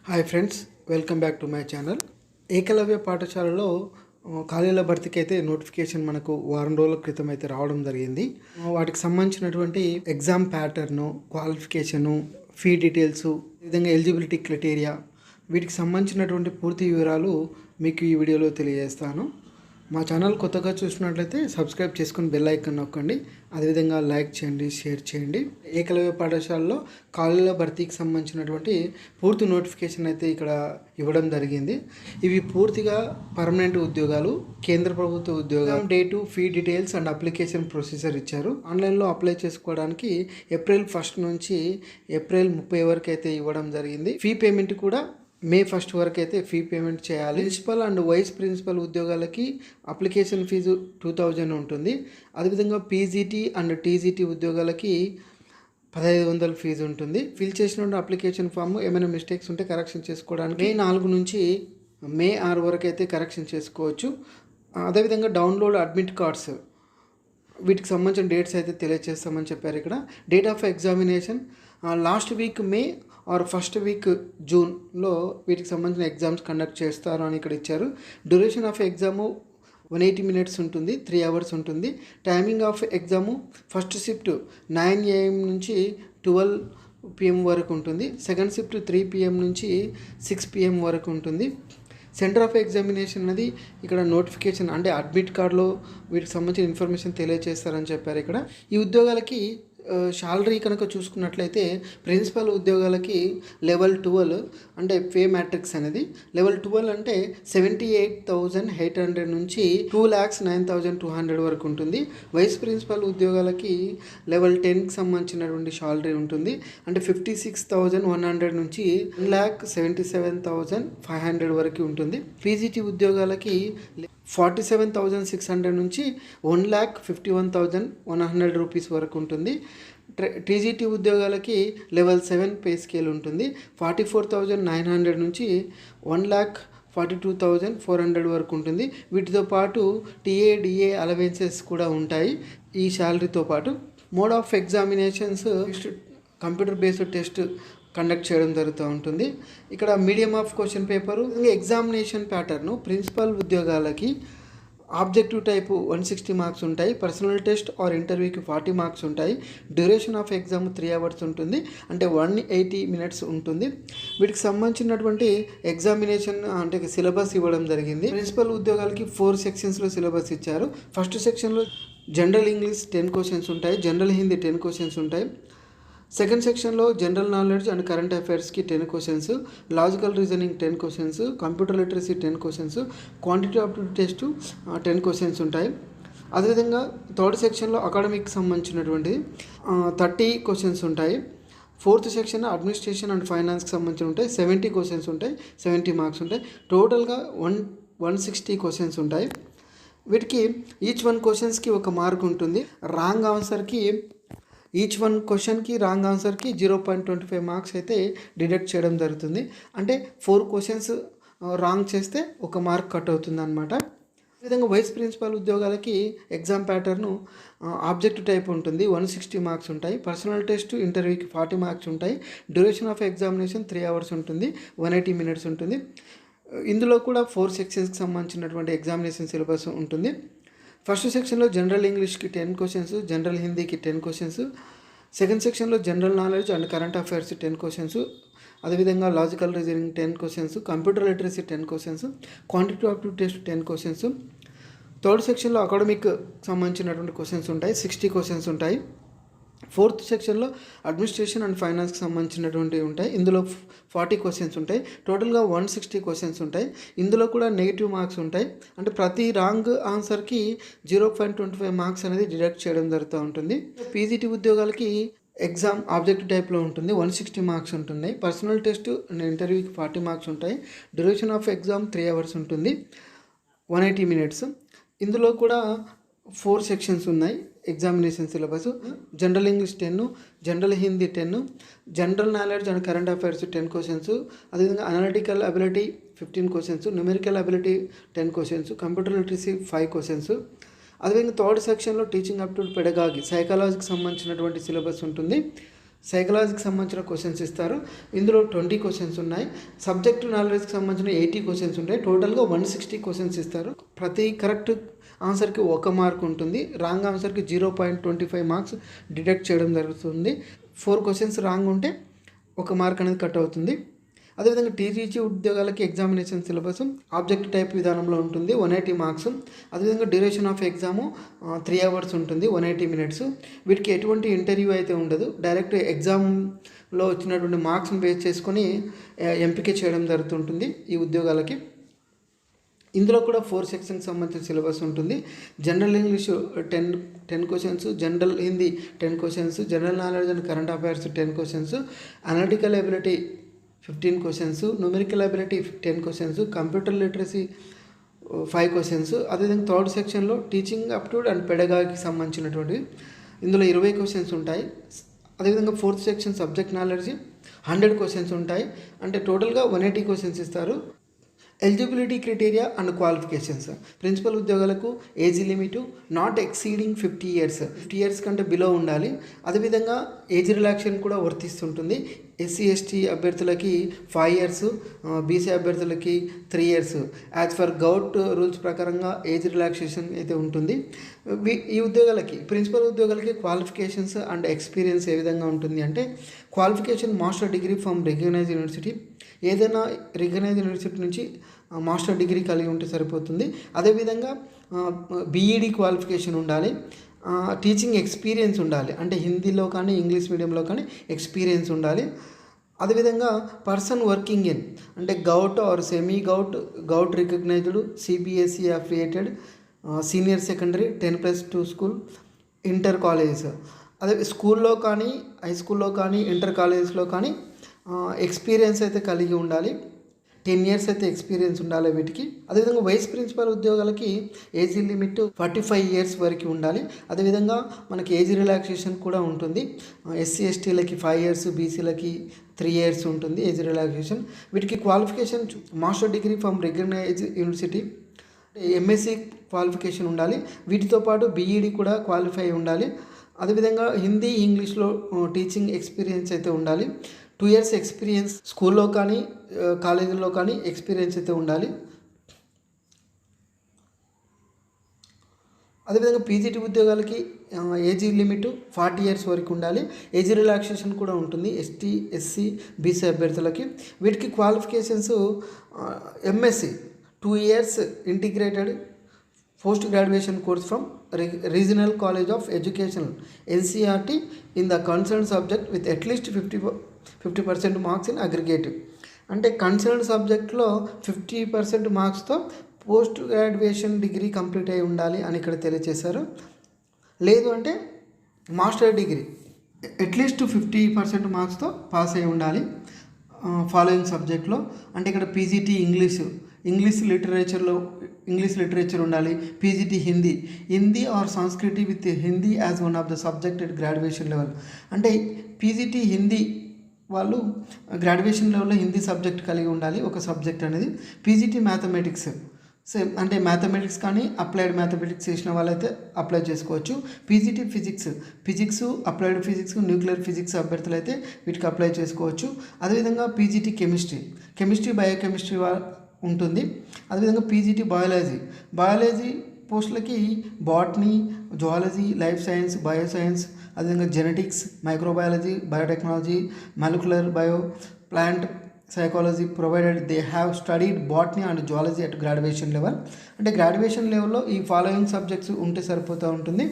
Hi friends, welcome back to my channel. Eklavya పాఠశాలలో ఖాళీల భర్తీకి అయితే నోటిఫికేషన్ మనకు వారం రోజుల క్రితం అయితే రావడం జరిగింది. వాటికి సంబంధించినటువంటి exam pattern, qualification, fee details, ఈ విధంగా ఎలిజిబిలిటీ క్రైటీరియా, వీటికి సంబంధించినటువంటి పూర్తి వివరాలు మీకు ఈ వీడియోలో తెలియజేస్తాను. మా ఛానల్ కొత్తగా చూసినట్లయితే సబ్స్క్రైబ్ చేసుకుని బెల్ ఐకాన్ నొక్కండి. అదేవిధంగా లైక్ చేయండి, షేర్ చేయండి. ఏకలవ్య పాఠశాలలో ఖాళీల భర్తీకి సంబంధించినటువంటి పూర్తి నోటిఫికేషన్ అయితే ఇక్కడ ఇవ్వడం జరిగింది. ఇవి పూర్తిగా పర్మనెంట్ ఉద్యోగాలు, కేంద్ర ప్రభుత్వ ఉద్యోగాలు. Date, fee details and application procedure ఇచ్చారు. ఆన్లైన్లో అప్లై చేసుకోవడానికి ఏప్రిల్ 1 నుంచి ఏప్రిల్ 30 వరకు అయితే ఇవ్వడం జరిగింది. ఫీ పేమెంట్ కూడా మే 1 వరకు అయితే ఫీ పేమెంట్ చేయాలి. ప్రిన్సిపల్ అండ్ వైస్ ప్రిన్సిపల్ ఉద్యోగాలకి అప్లికేషన్ ఫీజు 2000 ఉంటుంది. అదేవిధంగా పీజీటీ అండ్ టీజీటీ ఉద్యోగాలకి 1500 ఫీజు ఉంటుంది. ఫిల్ చేసిన అప్లికేషన్ ఫామ్ ఏమైనా మిస్టేక్స్ ఉంటే కరెక్షన్ చేసుకోవడానికి మే 4 నుంచి మే 6 వరకు అయితే కరెక్షన్ చేసుకోవచ్చు. అదేవిధంగా డౌన్లోడ్ అడ్మిట్ కార్డ్స్, వీటికి సంబంధించిన డేట్స్ అయితే తెలియజేస్తామని చెప్పారు. ఇక్కడ date of examination last week May or first week జూన్లో వీటికి సంబంధించిన ఎగ్జామ్స్ కండక్ట్ చేస్తారు అని ఇక్కడ ఇచ్చారు. డ్యూరేషన్ ఆఫ్ ఎగ్జాము 180 minutes ఉంటుంది, 3 hours ఉంటుంది. Timing of exam first shift 9 AM నుంచి 12 PM వరకు ఉంటుంది. సెకండ్ షిఫ్ట్ 3 PM నుంచి 6 PM వరకు ఉంటుంది. సెంటర్ ఆఫ్ ఎగ్జామినేషన్ అనేది ఇక్కడ నోటిఫికేషన్ అంటే అడ్మిట్ కార్డులో వీటికి సంబంధించిన ఇన్ఫర్మేషన్ తెలియజేస్తారని చెప్పారు. ఇక్కడ ఈ ఉద్యోగాలకి శాలరీ కనుక చూసుకున్నట్లయితే ప్రిన్సిపల్ ఉద్యోగాలకి లెవెల్ 12 అంటే పే మ్యాట్రిక్స్ అనేది లెవెల్ 12 అంటే 78,800 నుంచి 2,09,200 వరకు ఉంటుంది. వైస్ ప్రిన్సిపల్ ఉద్యోగాలకి లెవెల్ 10కి సంబంధించినటువంటి శాలరీ ఉంటుంది. అంటే 56,100 నుంచి 1,77,500 వరకు ఉంటుంది. పీజీటీ ఉద్యోగాలకి 47,600 నుంచి 1,51,100 రూపీస్ వరకు ఉంటుంది. టీజీటీ ఉద్యోగాలకి లెవెల్ 7 పే స్కేల్ ఉంటుంది. 44,900 నుంచి 1,42,400 వరకు ఉంటుంది. వీటితో పాటు టీఏ అలవెన్సెస్ కూడా ఉంటాయి ఈ శాలరీతో పాటు. Mode of examinations computer based test conduct చేయడం జరుగుతూ ఉంటుంది. ఇక్కడ medium of question paper, examination pattern principal ఉద్యోగాలకి ఆబ్జెక్టివ్ టైపు 160 మార్క్స్ ఉంటాయి. పర్సనల్ టెస్ట్ ఆర్ ఇంటర్వ్యూకి 40 మార్క్స్ ఉంటాయి. డ్యూరేషన్ ఆఫ్ ఎగ్జామ్ 3 hours ఉంటుంది, అంటే 180 minutes ఉంటుంది. వీటికి సంబంధించినటువంటి ఎగ్జామినేషన్ అంటే సిలబస్ ఇవ్వడం జరిగింది. ప్రిన్సిపల్ ఉద్యోగాలకి 4 sectionsలో సిలబస్ ఇచ్చారు. ఫస్ట్ సెక్షన్లో జనరల్ ఇంగ్లీష్ 10 questions ఉంటాయి, జనరల్ హిందీ 10 questions ఉంటాయి. సెకండ్ సెక్షన్లో జనరల్ నాలెడ్జ్ అండ్ కరెంట్ అఫైర్స్కి 10 questions, logical reasoning 10 questions, computer literacy 10 questions, quantity aptitude test 10 questions ఉంటాయి. అదేవిధంగా థర్డ్ సెక్షన్లో అకాడమిక్ సంబంధించినటువంటి 30 questions ఉంటాయి. ఫోర్త్ సెక్షన్ అడ్మినిస్ట్రేషన్ అండ్ ఫైనాన్స్కి సంబంధించి ఉంటాయి, 70 questions ఉంటాయి, 70 మార్క్స్ ఉంటాయి. టోటల్గా 160 questions ఉంటాయి. వీటికి ఈచ్ 1 questionకి 1 మార్క్ ఉంటుంది. రాంగ్ ఆన్సర్కి ఈచ్ 1 questionకి రాంగ్ ఆన్సర్కి 0.25 మార్క్స్ అయితే డిడక్ట్ చేయడం జరుగుతుంది. అంటే 4 questions రాంగ్ చేస్తే 1 మార్క్ కట్ అవుతుంది అనమాట. అదేవిధంగా వైస్ ప్రిన్సిపల్ ఉద్యోగాలకి ఎగ్జామ్ ప్యాటర్ను ఆబ్జెక్టివ్ టైప్ ఉంటుంది, 160 మార్క్స్ ఉంటాయి. పర్సనల్ టెస్ట్ ఇంటర్వ్యూకి 40 మార్క్స్ ఉంటాయి. డ్యూరేషన్ ఆఫ్ ఎగ్జామినేషన్ 3 hours ఉంటుంది, 180 minutes ఉంటుంది. ఇందులో కూడా 4 sectionsకి సంబంధించినటువంటి ఎగ్జామినేషన్ సిలబస్ ఉంటుంది. ఫస్ట్ సెక్షన్లో జనరల్ ఇంగ్లీష్కి 10 questions, జనరల్ హిందీకి 10 questions. సెకండ్ సెక్షన్లో general knowledge and current affairs 10 questions. అదేవిధంగా logical reasoning 10 questions, computer literacy 10 questions, quantity aptitude test 10 questions. Third సెక్షన్లో అకాడమిక్ సంబంధించినటువంటి క్వశ్చన్స్ ఉంటాయి, 60 questions ఉంటాయి. ఫోర్త్ సెక్షన్లో అడ్మినిస్ట్రేషన్ అండ్ ఫైనాన్స్కి సంబంధించినటువంటి ఉంటాయి, ఇందులో 40 questions ఉంటాయి. టోటల్గా 160 questions ఉంటాయి. ఇందులో కూడా నెగిటివ్ మార్క్స్ ఉంటాయి, అంటే ప్రతి రాంగ్ ఆన్సర్కి 0.25 మార్క్స్ అనేది డిడక్ట్ చేయడం జరుగుతూ ఉంటుంది. పీజీటీ ఉద్యోగాలకి ఎగ్జామ్ ఆబ్జెక్టివ్ టైప్లో ఉంటుంది, 160 మార్క్స్ ఉంటుంది. పర్సనల్ టెస్ట్ అండ్ ఇంటర్వ్యూకి 40 మార్క్స్ ఉంటాయి. డ్యూరేషన్ ఆఫ్ ఎగ్జామ్ 3 hours ఉంటుంది, 180 minutes. ఇందులో కూడా 4 sections ఉన్నాయి examination syllabus. General English 10, general Hindi 10, general knowledge and current affairs 10 questions, అదేవిధంగా analytical ability 15 questions, numerical ability 10 questions, computer literacy 5 questions. అదేవిధంగా third సెక్షన్లో teaching aptitude pedagogy సైకాలజీకి సంబంధించినటువంటి syllabus ఉంటుంది, సైకాలజీకి సంబంధించిన క్వశ్చన్స్ ఇస్తారు. ఇందులో 20 క్వశ్చన్స్ ఉన్నాయి. సబ్జెక్ట్ నాలెడ్జ్కి సంబంధించిన 80 క్వశ్చన్స్ ఉంటాయి. టోటల్గా 160 క్వశ్చన్స్ ఇస్తారు. ప్రతి కరెక్ట్ ఆన్సర్కి 1 మార్క్ ఉంటుంది. రాంగ్ ఆన్సర్కి 0.25 మార్క్స్ డిడక్ట్ చేయడం జరుగుతుంది. 4 క్వశ్చన్స్ రాంగ్ ఉంటే 1 మార్క్ అనేది కట్ అవుతుంది. అదేవిధంగా టీజీసీ ఉద్యోగాలకి ఎగ్జామినేషన్ సిలబస్ ఆబ్జెక్ట్ టైప్ విధానంలో ఉంటుంది, 180 మార్క్స్. అదేవిధంగా డ్యూరేషన్ ఆఫ్ ఎగ్జాము 3 hours ఉంటుంది, 180 minutes. వీటికి ఎటువంటి ఇంటర్వ్యూ అయితే ఉండదు. డైరెక్ట్ ఎగ్జామ్లో వచ్చినటువంటి మార్క్స్ని బేస్ చేసుకొని ఎంపిక చేయడం జరుగుతుంటుంది ఈ ఉద్యోగాలకి. ఇందులో కూడా 4 సెక్షన్కి సంబంధించిన సిలబస్ ఉంటుంది. General English 10 questions, general Hindi 10 questions, general knowledge and current affairs 10 questions, analytical ability 15 questions, numerical ability 10 questions, computer literacy 5 questions. అదేవిధంగా థర్డ్ సెక్షన్లో టీచింగ్ అప్టిట్యూడ్ అండ్ పెడగాగికి సంబంధించినటువంటి ఇందులో 20 క్వశ్చన్స్ ఉంటాయి. అదేవిధంగా 4th section subject knowledge 100 questions ఉంటాయి. అంటే టోటల్గా 180 క్వశ్చన్స్ ఇస్తారు. Eligibility criteria and qualifications. Principal ఉద్యోగాలకు age limit not exceeding 50 years, 50 years కంటే బిలో ఉండాలి. అదేవిధంగా ఏజ్ రిలాక్సేషన్ కూడా వర్తిస్తుంటుంది. SC/ST అభ్యర్థులకి 5 years, BC అభ్యర్థులకి 3 years. As per govt rules ప్రకారంగా ఏజ్ రిలాక్సేషన్ అయితే ఉంటుంది. ఈ ఉద్యోగాలకి ప్రిన్సిపల్ ఉద్యోగాలకి క్వాలిఫికేషన్స్ అండ్ ఎక్స్పీరియన్స్ ఏ విధంగా ఉంటుంది అంటే qualification master degree from recognised university, ఏదైనా రికగ్నైజ్డ్ యూనివర్సిటీ నుంచి మాస్టర్ డిగ్రీ కలిగి ఉంటే సరిపోతుంది. అదేవిధంగా బీఈడి క్వాలిఫికేషన్ ఉండాలి. టీచింగ్ ఎక్స్పీరియన్స్ ఉండాలి, అంటే హిందీలో కానీ ఇంగ్లీష్ మీడియంలో కానీ ఎక్స్పీరియన్స్ ఉండాలి. అదేవిధంగా పర్సన్ వర్కింగ్ ఇన్ అంటే govt or semi govt recognised CBSE affiliated senior secondary 10+2 school, inter colleges. అదే స్కూల్లో కానీ హై స్కూల్లో కానీ ఇంటర్ కాలేజెస్లో కానీ ఎక్స్పీరియన్స్ అయితే కలిగి ఉండాలి. 10 years అయితే ఎక్స్పీరియన్స్ ఉండాలి వీటికి. అదేవిధంగా వైస్ ప్రిన్సిపల్ ఉద్యోగాలకి ఏజ్ లిమిట్ 45 years వరకు ఉండాలి. అదేవిధంగా మనకి ఏజ్ రిలాక్సేషన్ కూడా ఉంటుంది. SC/STలకి 5 years, BCలకి 3 years ఉంటుంది ఏజ్ రిలాక్సేషన్. వీటికి qualification master degree from recognised university, MSc qualification ఉండాలి. వీటితో పాటు BEd కూడా క్వాలిఫై ఉండాలి. అదేవిధంగా హిందీ ఇంగ్లీష్లో టీచింగ్ ఎక్స్పీరియన్స్ అయితే ఉండాలి. 2 years ఎక్స్పీరియన్స్ స్కూల్లో కానీ కాలేజీల్లో కానీ ఎక్స్పీరియన్స్ అయితే ఉండాలి. అదేవిధంగా PGT ఉద్యోగాలకి ఏజ్ లిమిట్ 40 years వరకు ఉండాలి. ఏజ్ రిలాక్సేషన్ కూడా ఉంటుంది ST, SC, BC అభ్యర్థులకి. వీటికి qualifications MSc 2 years integrated post graduation course from regional college of education NCERT in the concern subject with at least 50% marks in aggregative. అంటే concern సబ్జెక్ట్లో 50% మార్క్స్తో post graduation degree complete అయి ఉండాలి అని ఇక్కడ తెలియజేశారు. లేదు అంటే మాస్టర్ డిగ్రీ అట్లీస్ట్ 50% మార్క్స్తో పాస్ అయి ఉండాలి ఫాలోయింగ్ సబ్జెక్ట్లో. అంటే ఇక్కడ PGT ఇంగ్లీష్ లిటరేచర్ ఉండాలి. PGT హిందీ ఆర్ సంస్కృతి with Hindi as one of the subject at graduation level. అంటే PGT హిందీ వాళ్ళు గ్రాడ్యుయేషన్ లెవెల్లో హిందీ సబ్జెక్ట్ కలిగి ఉండాలి ఒక సబ్జెక్ట్ అనేది. PGT మ్యాథమెటిక్స్ సేమ్, అంటే మ్యాథమెటిక్స్ కానీ అప్లైడ్ మ్యాథమెటిక్స్ చేసిన వాళ్ళైతే అప్లై చేసుకోవచ్చు. PGT physics, applied physics, nuclear physics అభ్యర్థులు అయితే వీటికి అప్లై చేసుకోవచ్చు. అదేవిధంగా PGT కెమిస్ట్రీ బయోకెమిస్ట్రీ ఉంటుంది. అదేవిధంగా PGT బయాలజీ పోస్టులకి botany, zoology, life science, bioscience, అదేవిధంగా genetics, microbiology, biotechnology, molecular bio, plant psychology provided they have studied botany and zoology at graduation level. అంటే గ్రాడ్యుయేషన్ లెవెల్లో ఈ ఫాలోయింగ్ సబ్జెక్ట్స్ ఉంటే సరిపోతూ ఉంటుంది.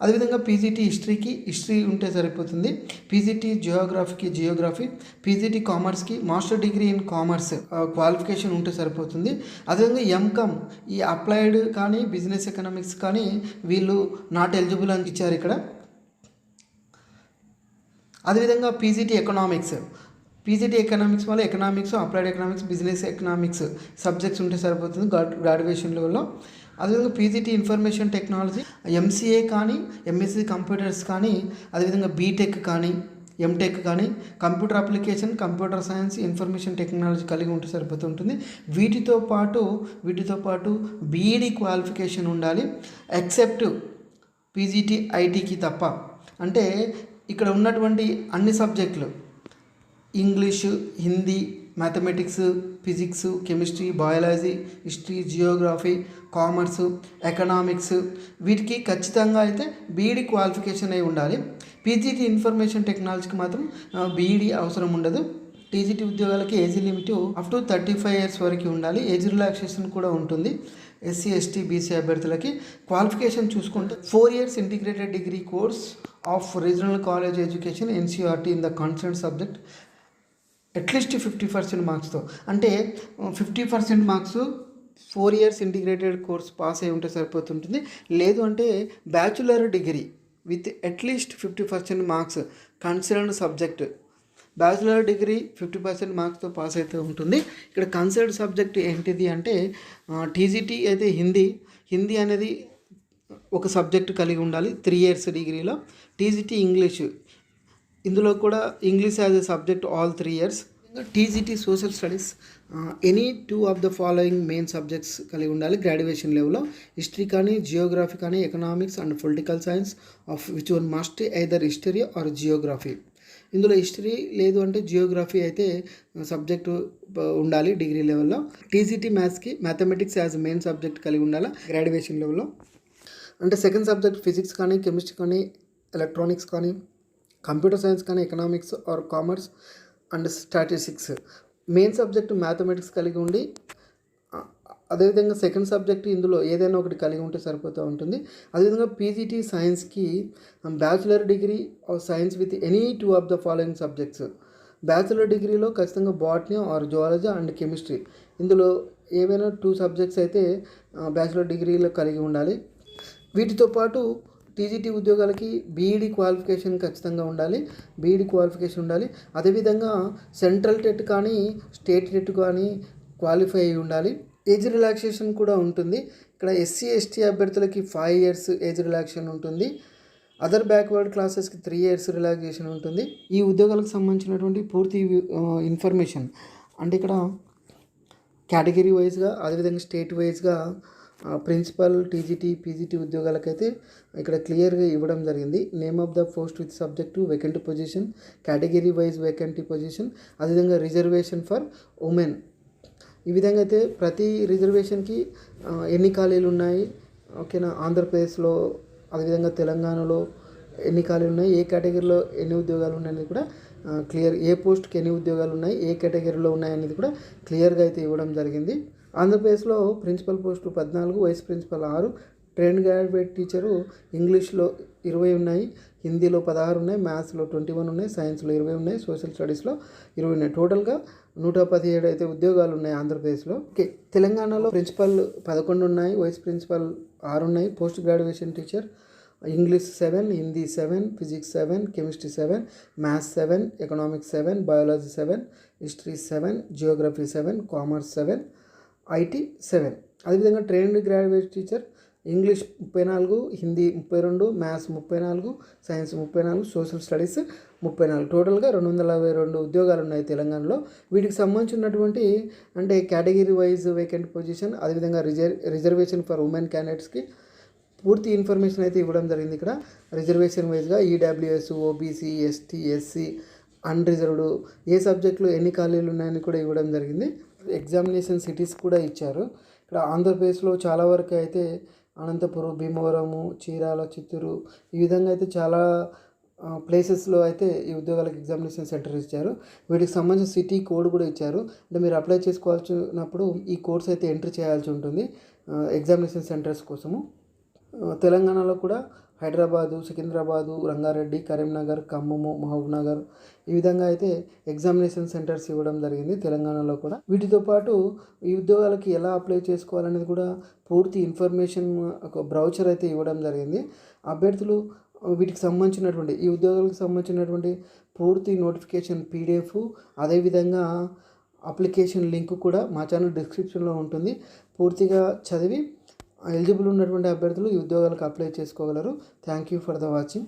అదేవిధంగా PGT హిస్టరీ ఉంటే సరిపోతుంది. PGT జియోగ్రఫీ, PGT కామర్స్కి master degree in commerce qualification ఉంటే సరిపోతుంది. అదేవిధంగా MCOM ఈ అప్లైడ్ కానీ బిజినెస్ ఎకనామిక్స్ కానీ వీళ్ళు నాట్ ఎలిజిబుల్ అని ఇచ్చారు ఇక్కడ. అదేవిధంగా PGT ఎకనామిక్స్ వల్ల economics, applied economics, business economics subjects ఉంటే సరిపోతుంది గ్రాడ్యుయేషన్ లెవెల్లో. అదేవిధంగా PGT ఇన్ఫర్మేషన్ టెక్నాలజీ, MCA కానీ, MSc కంప్యూటర్స్ కానీ, అదేవిధంగా BTech కానీ, MTech కానీ, computer application, computer science, information technology కలిగి ఉంటే సరిపోతుంటుంది. వీటితో పాటు BEd క్వాలిఫికేషన్ ఉండాలి ఎక్సెప్ట్ PGT ITకి తప్ప. అంటే ఇక్కడ ఉన్నటువంటి అన్ని సబ్జెక్టులు English, Hindi, mathematics, physics, chemistry, biology, history, Geography, commerce, economics వీటికి ఖచ్చితంగా అయితే బీఈడి క్వాలిఫికేషన్ అయి ఉండాలి. పీజీటీ ఇన్ఫర్మేషన్ టెక్నాలజీకి మాత్రం బీఈడి అవసరం ఉండదు. టీజీటీ ఉద్యోగాలకి age limit up to 35 years వరకు ఉండాలి. ఏజ్ రిలాక్సేషన్ కూడా ఉంటుంది ఎస్సీ, ఎస్టీ, బీసీ అభ్యర్థులకి. క్వాలిఫికేషన్ చూసుకుంటే 4 years integrated degree course of regional college education NCERT in the concern subject at least 50% మార్క్స్తో. అంటే 50% marks 4 years integrated course pass అయి ఉంటే సరిపోతుంటుంది. లేదు అంటే bachelor degree with at least 50% marks concern subject. Bachelor degree 50% మార్క్స్తో పాస్ అయితే ఉంటుంది. ఇక్కడ కన్సర్న్ సబ్జెక్ట్ ఏంటిది అంటే టీజీటీ అయితే హిందీ అనేది ఒక సబ్జెక్ట్ కలిగి ఉండాలి 3 years డిగ్రీలో. టీజీటీ ఇంగ్లీష్, ఇందులో కూడా English as a subject all 3 years. TGT social studies any 2 of the following main subjects కలిగి ఉండాలి గ్రాడ్యుయేషన్ లెవెల్లో. హిస్టరీ కానీ, జియోగ్రఫీ కానీ, economics and political science of which one must either history or geography. ఇందులో హిస్టరీ లేదు అంటే జియోగ్రఫీ అయితే సబ్జెక్టు ఉండాలి డిగ్రీ లెవెల్లో. టీజీటీ మ్యాథ్స్కి మ్యాథమెటిక్స్ యాజ్ మెయిన్ సబ్జెక్ట్ కలిగి ఉండాలి గ్రాడ్యుయేషన్ లెవెల్లో. అంటే సెకండ్ సబ్జెక్ట్ ఫిజిక్స్ కానీ, కెమిస్ట్రీ కానీ, ఎలక్ట్రానిక్స్ కానీ, కంప్యూటర్ సైన్స్ కానీ, economics or commerce and statistics. Main subject mathematics కలిగి ఉండి అదేవిధంగా సెకండ్ సబ్జెక్ట్ ఇందులో ఏదైనా ఒకటి కలిగి ఉంటే సరిపోతూ ఉంటుంది. అదేవిధంగా పీజీటీ సైన్స్కి bachelor degree of science with any 2 of the following subjects. Bachelor డిగ్రీలో ఖచ్చితంగా botany or zoology and chemistry, ఇందులో ఏవైనా 2 subjects అయితే బ్యాచులర్ డిగ్రీలో కలిగి ఉండాలి. వీటితో పాటు టీజీటీ ఉద్యోగాలకి బీఈడి క్వాలిఫికేషన్ ఖచ్చితంగా ఉండాలి. అదేవిధంగా సెంట్రల్ టెట్ కానీ, స్టేట్ టెట్ కానీ క్వాలిఫై అయి ఉండాలి. ఏజ్ రిలాక్సేషన్ కూడా ఉంటుంది. ఇక్కడ ఎస్సీ, ఎస్టీ అభ్యర్థులకి 5 years ఏజ్ రిలాక్సేషన్ ఉంటుంది. అదర్ బ్యాక్వర్డ్ క్లాసెస్కి 3 years రిలాక్సేషన్ ఉంటుంది. ఈ ఉద్యోగాలకు సంబంధించినటువంటి పూర్తి ఇన్ఫర్మేషన్ అంటే ఇక్కడ కేటగిరీ వైజ్గా, అదేవిధంగా స్టేట్ వైజ్గా ప్రిన్సిపల్, టీజీటీ, పీజీటీ ఉద్యోగాలకైతే ఇక్కడ క్లియర్గా ఇవ్వడం జరిగింది. Name of the post with subject, vacant position, category wise vacancy position, అదేవిధంగా రిజర్వేషన్ ఫర్ ఉమెన్. ఈ విధంగా అయితే ప్రతి రిజర్వేషన్కి ఎన్ని ఖాళీలు ఉన్నాయి, ఓకేనా, ఆంధ్రప్రదేశ్లో అదేవిధంగా తెలంగాణలో ఎన్ని ఖాళీలు ఉన్నాయి, ఏ కేటగిరీలో ఎన్ని ఉద్యోగాలు ఉన్నాయనేది కూడా క్లియర్, ఏ పోస్ట్కి ఎన్ని ఉద్యోగాలు ఉన్నాయి, ఏ కేటగిరీలో ఉన్నాయనేది కూడా క్లియర్గా అయితే ఇవ్వడం జరిగింది. ఆంధ్రప్రదేశ్లో principal post 14, vice principal 6, trained graduate teacher ఇంగ్లీష్లో 20 ఉన్నాయి, హిందీలో 16 ఉన్నాయి, మ్యాథ్స్లో 21 ఉన్నాయి, సైన్స్లో 20 ఉన్నాయి, సోషల్ స్టడీస్లో 20 ఉన్నాయి. టోటల్గా 117 అయితే ఉద్యోగాలు ఉన్నాయి ఆంధ్రప్రదేశ్లో. ఓకే, తెలంగాణలో ప్రిన్సిపల్ 11 ఉన్నాయి, వైస్ ప్రిన్సిపల్ 6 ఉన్నాయి, post graduation teacher English 7, Hindi 7, physics 7, chemistry 7, maths 7, economics 7, biology 7, history 7, Geography 7, commerce 7, IT 7. అదేవిధంగా trained graduate teacher English 34, Hindi 32, maths 34, science 34, social studies 34. టోటల్గా 242 ఉద్యోగాలు ఉన్నాయి తెలంగాణలో. వీటికి సంబంధించినటువంటి అంటే కేటగిరీ వైజ్ వేకెంట్ పొజిషన్, అదేవిధంగా రిజర్వేషన్ ఫర్ ఉమెన్ క్యాండిడేట్స్కి పూర్తి ఇన్ఫర్మేషన్ అయితే ఇవ్వడం జరిగింది. ఇక్కడ రిజర్వేషన్ వైజ్గా EWS, OBC, ST, SC, unreserved ఏ సబ్జెక్టులో ఎన్ని ఖాళీలు ఉన్నాయని కూడా ఇవ్వడం జరిగింది. ఎగ్జామినేషన్ సిటీస్ కూడా ఇచ్చారు. ఇక్కడ ఆంధ్రప్రదేశ్లో చాలా వరకు అయితే అనంతపురం, భీమవరము, చీరాల, చిత్తూరు ఈ విధంగా అయితే చాలా ప్లేసెస్లో అయితే ఈ ఉద్యోగాలకు ఎగ్జామినేషన్ సెంటర్ ఇచ్చారు. వీటికి సంబంధించిన సిటీ కోడ్ కూడా ఇచ్చారు. అంటే మీరు అప్లై చేసుకోవాల్సినప్పుడు ఈ కోడ్స్ అయితే ఎంట్రీ చేయాల్సి ఉంటుంది ఎగ్జామినేషన్ సెంటర్స్ కోసము. తెలంగాణలో కూడా హైదరాబాదు, సికింద్రాబాదు, రంగారెడ్డి, కరీంనగర్, ఖమ్మము, మహబూబ్నగర్ ఈ విధంగా అయితే ఎగ్జామినేషన్ సెంటర్స్ ఇవ్వడం జరిగింది తెలంగాణలో కూడా. వీటితో పాటు ఈ ఉద్యోగాలకి ఎలా అప్లై చేసుకోవాలనేది కూడా పూర్తి ఇన్ఫర్మేషన్ ఒక బ్రౌచర్ అయితే ఇవ్వడం జరిగింది. అభ్యర్థులు వీటికి సంబంధించినటువంటి ఈ ఉద్యోగాలకు సంబంధించినటువంటి పూర్తి నోటిఫికేషన్ పీడిఎఫ్, అదేవిధంగా అప్లికేషన్ లింక్ కూడా మా ఛానల్ డిస్క్రిప్షన్లో ఉంటుంది. పూర్తిగా చదివి ఎలిజిబుల్ ఉన్నటువంటి అభ్యర్థులు ఈ ఉద్యోగాలకు అప్లై చేసుకోగలరు. Thank you for the watching.